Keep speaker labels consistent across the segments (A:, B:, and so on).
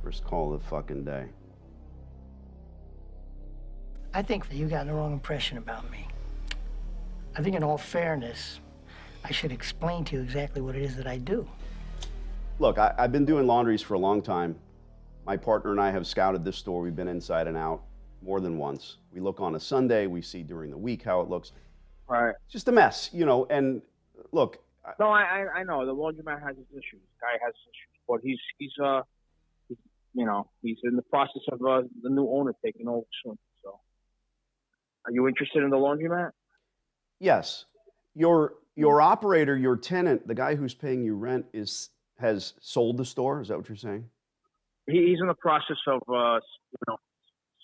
A: First call of the fucking day.
B: I think that you got the wrong impression about me. I think in all fairness, I should explain to you exactly what it is that I do.
A: Look, I've been doing laundries for a long time. My partner and I have scouted this store. We've been inside and out more than once. We look on a Sunday, we see during the week how it looks.
C: Right.
A: It's just a mess, you know, and look.
C: No, I know. The laundromat has its issues. The guy has issues. But he's you know, he's in the process of the new owner taking over soon. So, are you interested in the laundromat?
A: Yes. Your operator, your tenant, the guy who's paying you rent has sold the store? Is that what you're saying?
C: He's in the process of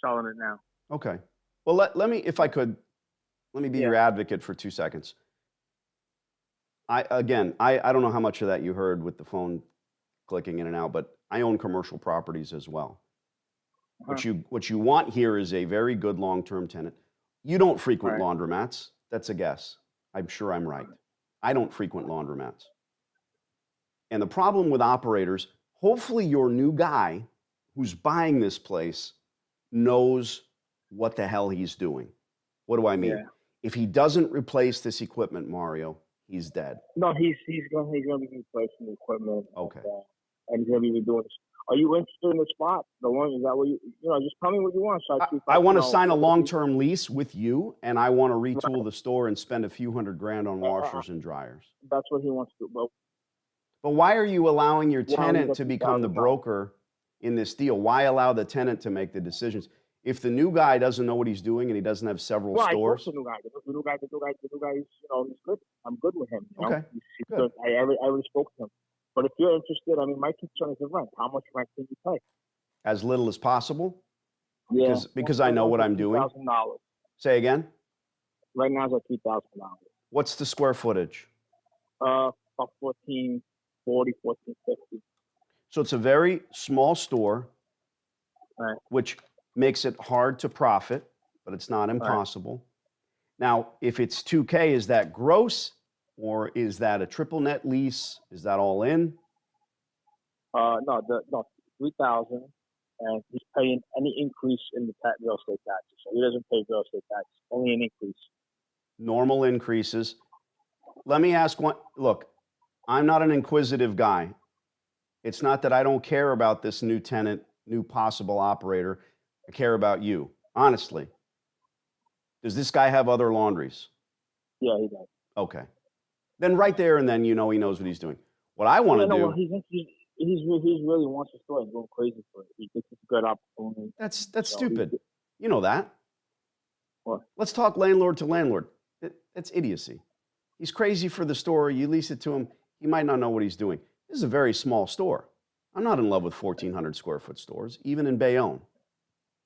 C: selling it now.
A: Okay. Well, let me, if I could, let me be your advocate for 2 seconds. I don't know how much of that you heard with the phone clicking in and out, but I own commercial properties as well. What you want here is a very good long-term tenant. You don't frequent laundromats. That's a guess. I'm sure I'm right. I don't frequent laundromats. And the problem with operators, hopefully your new guy who's buying this place knows what the hell he's doing. What do I mean?
C: Yeah.
A: If he doesn't replace this equipment, Mario, he's dead.
C: No, he's going to be replacing the equipment.
A: Okay.
C: And he's going to be redoing this. Are you interested in the spot? The one, is that what you just tell me what you want. So
A: I want to sign a long-term lease with you, and I want to retool the store and spend a few $100,000 on washers and dryers.
C: That's what he wants to do.
A: But why are you allowing your tenant to become the broker in this deal? Why allow the tenant to make the decisions? If the new guy doesn't know what he's doing and he doesn't have several stores.
C: The new guy. The new guy, he's good. I'm good with him.
A: Okay.
C: He's good. I already spoke to him. But if you're interested, I mean, my concern is the rent. How much rent can you pay?
A: As little as possible?
C: Yeah.
A: Because I know what I'm doing.
C: $2,000.
A: Say again?
C: Right now it's at $2,000.
A: What's the square footage?
C: About 1440, 1450.
A: So it's a very small store,
C: Right.
A: which makes it hard to profit, but it's not impossible. Right. Now, if it's 2K, is that gross? Or is that a triple net lease? Is that all in?
C: No, 3,000, and he's paying any increase in the real estate taxes. So he doesn't pay real estate taxes, only an increase.
A: Normal increases. Let me ask one. Look, I'm not an inquisitive guy. It's not that I don't care about this new tenant, new possible operator. I care about you, honestly. Does this guy have other laundries?
C: Yeah, he does.
A: Okay. Then right there and then, you know, he knows what he's doing. What I want to do.
C: Well, he really wants to start going crazy for it. He thinks it's a good opportunity.
A: That's stupid. You know that.
C: What?
A: Let's talk landlord to landlord. That's idiocy. He's crazy for the store. You lease it to him. He might not know what he's doing. This is a very small store. I'm not in love with 1,400 square foot stores, even in Bayonne.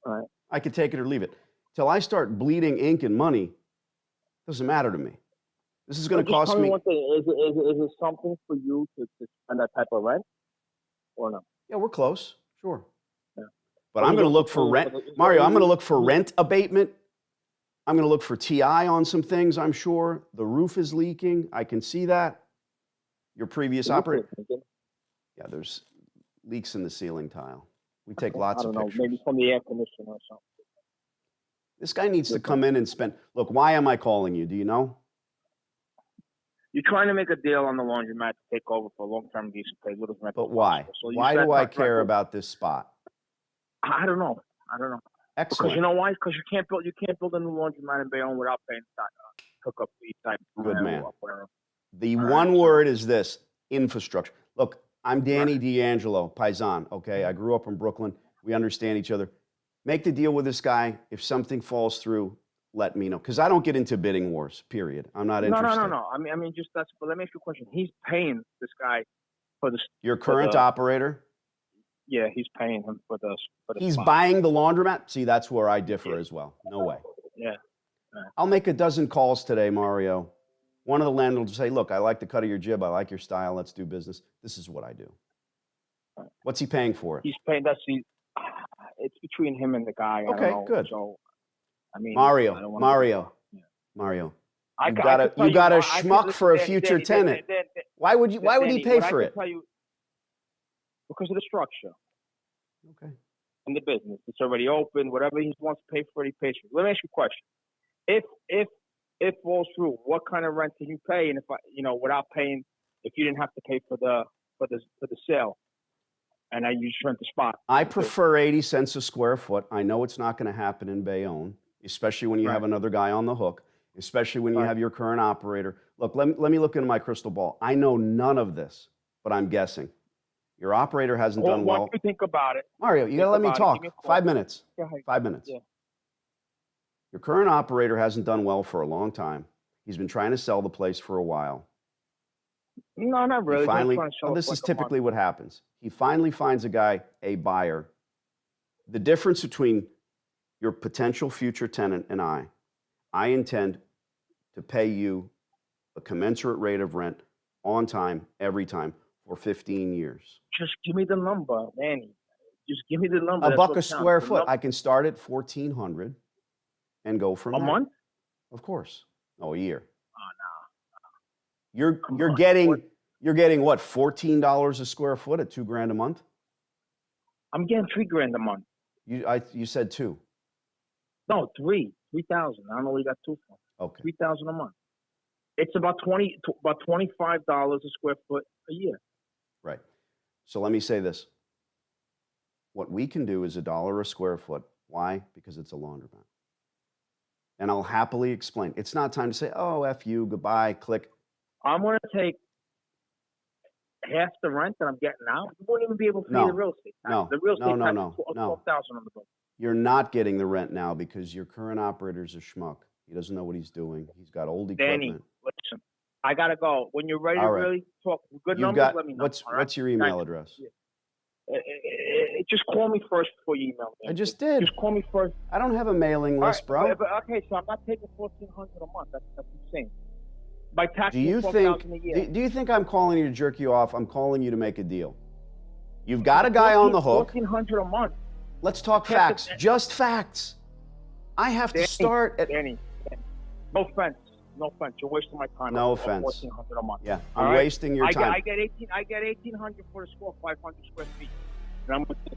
C: All right.
A: I could take it or leave it. Till I start bleeding ink and money, it doesn't matter to me. This is going to cost me.
C: One thing. Is it something for you to spend that type of rent or no?
A: Yeah, we're close. Sure.
C: Yeah.
A: But I'm going to look for rent. Mario, I'm going to look for rent abatement. I'm going to look for TI on some things, I'm sure. The roof is leaking. I can see that. Your previous operator. Yeah, there's leaks in the ceiling tile. We take lots of pictures.
C: Maybe from the air conditioner or something.
A: This guy needs to come in and spend. Look, why am I calling you? Do you know?
C: You're trying to make a deal on the laundromat to take over for a long-term decent pay.
A: But why? So why do I care about this spot?
C: I don't know.
A: Excellent.
C: Because you know why? Because you can't build a new laundromat in Bayonne without paying hookup fee type.
A: Good man. The one word is this: infrastructure. Look, I'm Danny D'Angelo, Paisan. Okay, I grew up in Brooklyn. We understand each other. Make the deal with this guy. If something falls through, let me know, because I don't get into bidding wars. Period. I'm not interested.
C: No. I mean, just that's. But let me ask you a question. He's paying this guy for this.
A: Your current operator?
C: Yeah, he's paying him for this.
A: He's buying the laundromat. See, that's where I differ as well. No way.
C: Yeah.
A: I'll make a dozen calls today, Mario. One of the landlords will say, "Look, I like the cut of your jib. I like your style. Let's do business." This is what I do. What's he paying for it?
C: He's paying. It's between him and the guy.
A: Okay,
C: I don't know.
A: good.
C: So, I mean,
A: Mario. You got a schmuck for a future tenant. Why would he pay for it?
C: Because of the structure.
A: Okay.
C: in the business. It's already open. Whatever he wants to pay for it, he pays for it. Let me ask you a question. If it falls through, what kind of rent can you pay? And if without paying, if you didn't have to pay for the sale, and you just rent the spot.
A: I prefer 80 cents a square foot. I know it's not going to happen in Bayonne, especially when you have another guy on the hook, especially when you have your current operator. Look, let me look into my crystal ball. I know none of this, but I'm guessing. Your operator hasn't done well.
C: What do you think about it?
A: Mario, you got to let me talk. 5 minutes.
C: Go ahead.
A: 5 minutes.
C: Yeah.
A: Your current operator hasn't done well for a long time. He's been trying to sell the place for a while.
C: No, not really.
A: This is typically what happens. He finally finds a buyer. The difference between your potential future tenant and I intend to pay you a commensurate rate of rent on time, every time, for 15 years.
C: Just give me the number, Manny. Just give me the number.
A: $1 a square foot. I can start at $1,400 and go from there.
C: A month?
A: Of course. No, a year.
C: Oh, no.
A: You're getting what, $14 a square foot at $2,000 a month?
C: I'm getting $3,000 a month.
A: You said two.
C: No, 3,000. I only got two for.
A: Okay.
C: 3,000 a month. It's about $25 a square foot a year.
A: Right. So let me say this. What we can do is $1 a square foot. Why? Because it's a laundromat. And I'll happily explain. It's not time to say, oh, F you, goodbye, click.
C: I'm going to take half the rent that I'm getting now. You won't even be able to pay the real estate tax.
A: No,
C: the real estate tax
A: no.
C: is $12,000 on the book.
A: You're not getting the rent now because your current operator's a schmuck. He doesn't know what he's doing. He's got old equipment.
C: Danny, listen, I got to go. When you're ready to really talk good numbers, let me know.
A: What's your email address?
C: Just call me first before you email me.
A: I just did.
C: Just call me first.
A: I don't have a mailing list, bro.
C: Okay, so I'm not taking $1,400 a month. That's insane. By tax,
A: do you think I'm calling you to jerk you off? I'm calling you to make a deal. You've got a guy on the hook.
C: $1,400 a month.
A: Let's talk facts. Just facts. I have to start at.
C: Danny, no offense. No offense. You're wasting my time.
A: No offense.
C: $1,400 a month.
A: Yeah, I'm wasting your time.
C: I get $1,800 for the square, 500 square feet.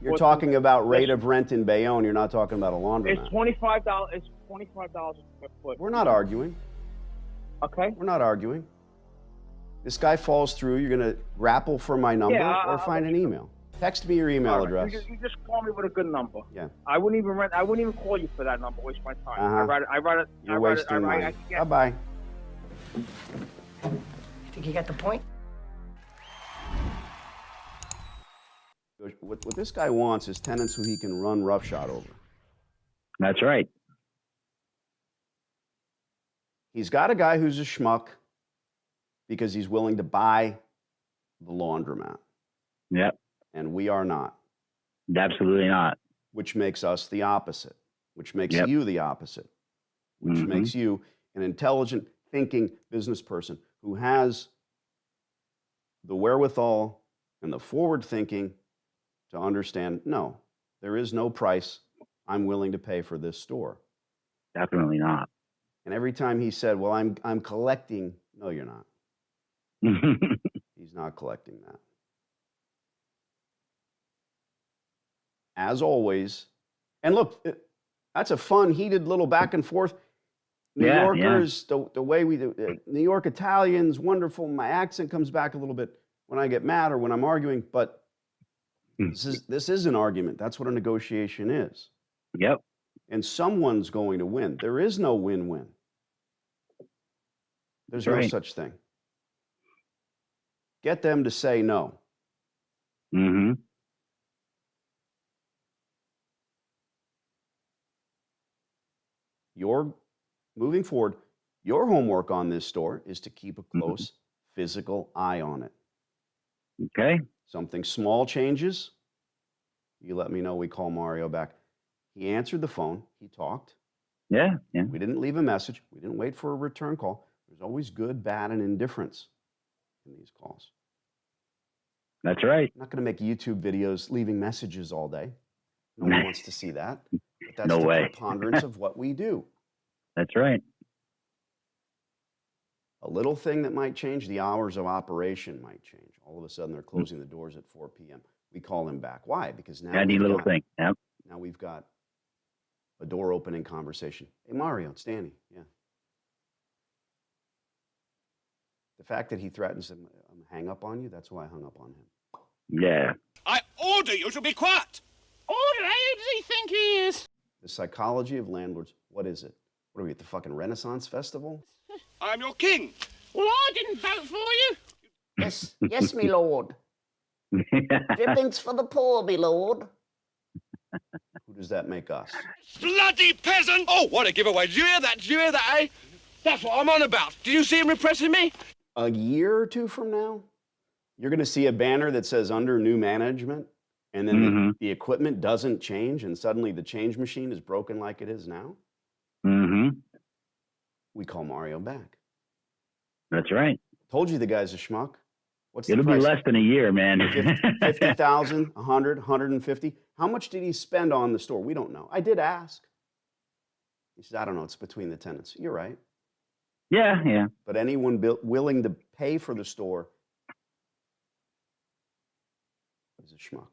A: You're talking about rate of rent in Bayonne. You're not talking about a laundromat.
C: It's $25. It's $25 a square foot.
A: We're not arguing.
C: Okay.
A: We're not arguing. This guy falls through. You're going to grapple for my number or find an email. Text me your email address.
C: You just call me with a good number.
A: Yeah.
C: I wouldn't even call you for that number. Waste my time.
A: You're wasting mine. Bye-bye.
B: You think you got the point?
A: What this guy wants is tenants who he can run roughshod over.
D: That's right.
A: He's got a guy who's a schmuck because he's willing to buy the laundromat.
D: Yep.
A: And we are not.
D: Absolutely not.
A: Which makes us the opposite, which makes you the opposite, which makes you an intelligent, thinking business person who has the wherewithal and the forward thinking to understand, no, there is no price I'm willing to pay for this store.
D: Definitely not.
A: And every time he said, well, I'm collecting, no, you're not. He's not collecting that. As always, and look, that's a fun, heated little back and forth. New Yorkers, the way we do, New York Italians, wonderful. My accent comes back a little bit when I get mad or when I'm arguing, but this is an argument. That's what a negotiation is.
D: Yep.
A: And someone's going to win. There is no win-win. There's no such thing. Get them to say no.
D: Mm-hmm.
A: Moving forward, your homework on this store is to keep a close physical eye on it.
D: Okay.
A: Something small changes, you let me know. We call Mario back. He answered the phone. He talked.
D: Yeah.
A: We didn't leave a message. We didn't wait for a return call. There's always good, bad, and indifference in these calls.
D: That's right.
A: I'm not going to make YouTube videos leaving messages all day. No one wants to see that. But that's
D: No
A: the
D: way.
A: preponderance of what we do.
D: That's right.
A: A little thing that might change, the hours of operation might change. All of a sudden, they're closing the doors at 4 p.m. We call him back. Why? Because now
D: Handy little thing. Yep.
A: now we've got a door opening conversation. Hey, Mario, it's Danny. Yeah. The fact that he threatens him, hang up on you, that's why I hung up on him.
D: Yeah.
E: I order you to be quiet.
F: Order? Who does he think he is?
A: The psychology of landlords, what is it? What are we at the fucking Renaissance Festival?
E: I'm your king.
F: Well, I didn't vote for you.
B: Yes, me lord. Drippings for the poor, me lord.
A: Who does that make us?
E: Bloody peasant! Oh, what a giveaway. Did you hear that? Did you hear that, eh? That's what I'm on about. Did you see him repressing me?
A: A year or two from now, you're going to see a banner that says under new management, and then the equipment doesn't change, and suddenly the change machine is broken like it is now. We call Mario back.
D: That's right.
A: Told you the guy's a schmuck. What's
D: It'll
A: the price?
D: be less than a year, man.
A: 50,000, 100, 150. How much did he spend on the store? We don't know. I did ask. He said, I don't know. It's between the tenants. You're right.
D: Yeah.
A: But anyone willing to pay for the store is a schmuck.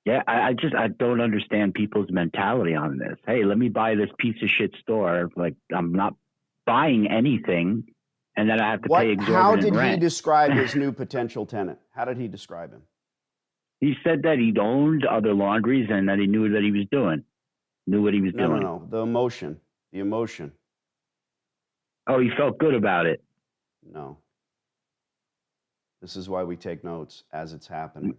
D: Yeah, I don't understand people's mentality on this. Hey, let me buy this piece of shit store. Like, I'm not buying anything, and then I have to pay exorbitant
A: How did
D: rent.
A: he describe his new potential tenant? How did he describe him?
D: He said that he'd owned other laundries and that he knew what he was doing.
A: No. The emotion.
D: Oh, he felt good about it.
A: No. This is why we take notes as it's happening.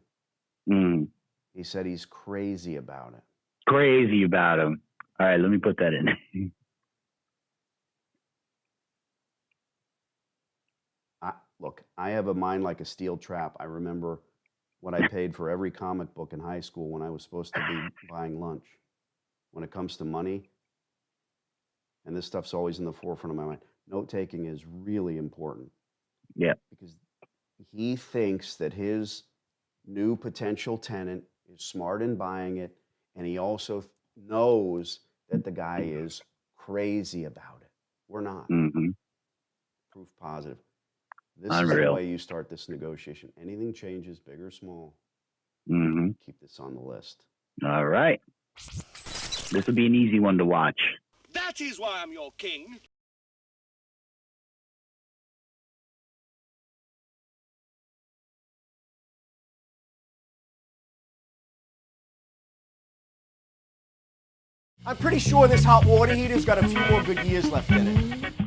A: He said he's crazy about it.
D: Crazy about him. All right, let me put that in.
A: Look, I have a mind like a steel trap. I remember what I paid for every comic book in high school when I was supposed to be buying lunch. When it comes to money, and this stuff's always in the forefront of my mind, note-taking is really important.
D: Yeah.
A: Because he thinks that his new potential tenant is smart in buying it, and he also knows that the guy is crazy about it. We're not. Proof positive. This is the way you start this negotiation. Anything changes, big or small, keep this on the list.
D: All right. This will be an easy one to watch.
E: That is why I'm your king.
A: I'm pretty sure this hot water heater's got a few more good years left in it.